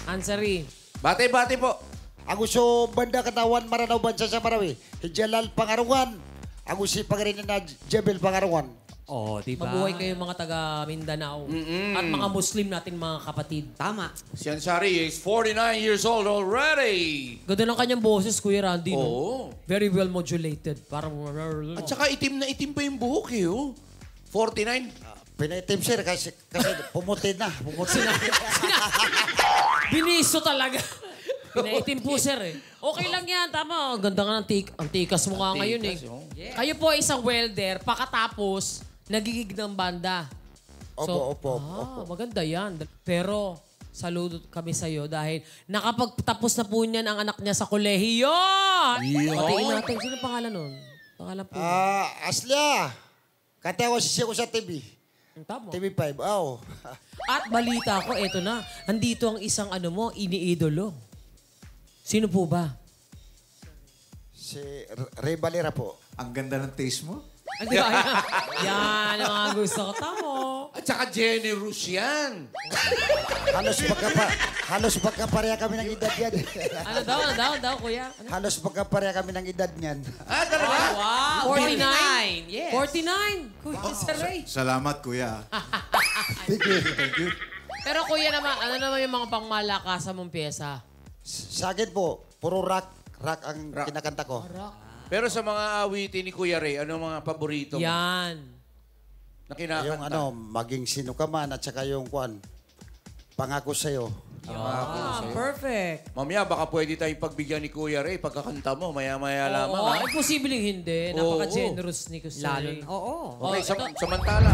Ansari. Bati-bati po. Aguso banda katawan maranaw bansa sa Marawi. Hijalal Pangaruan. Agusi pagarin na Jebel Pangaruan. Oh, diba? Mabuhay kayo mga taga Mindanao. At mga Muslim natin mga kapatid. Tama. Si Ansari is 49 years old already. Ganda ng kanyang boses, Kuya Randy. No? Oo. Very well modulated. Parang... At saka itim na itim pa yung buhok eh. Oh. 49. Pinaitim sir kasi pumuti na. Pumuti na. Biniso talaga. Pinaitim po, sir eh. Okay lang yan, tama. Ang ganda nga ng antikas mo nga ngayon eh. Kayo po ay isang welder, pakatapos, nagigig ng banda. Opo. Maganda yan. Pero, saludo kami sa'yo dahil nakapagtapos na po niyan ang anak niya sa kolehiyo. Patiin natin. Sino pangalan nun? Pangalan po. Aslia. Katawa siya ko sa TV. Tama. TV5. Oh. At balita ko, eto na. Andito ang isang iniidolo. Sino po ba? Si Ray Valera po. Ang ganda ng taste mo. Hindi ba? Yan ang mga gusto ko. Tamo. At saka generous yan. Halos pagkapareha kami ng edad yan. Ano daw, kuya? Ano? Halos pagkapareha kami ng edad niyan. Ah, talaga? Wow! 49. Yes. 49! Kuya Sir Ray. Salamat, kuya. Thank you. Pero kuya naman, ano naman yung mga pangmalakasan mong pyesa? Sa akin po, puro rock ang kinakanta ko. Pero sa mga awitin ni Kuya Ray, ano mga paborito mo Yan. na kinakanta? Yung maging sino ka man at saka yung pangako sa'yo. Perfect. Mamaya, baka pwede tayong pagbigyan ni Kuya Ray pagkakanta mo. Maya-maya lamang. Oo, ay posibleng hindi. Napaka-generous ni Kuya Lalo. Ray. Oo. Okay, ito. samantala.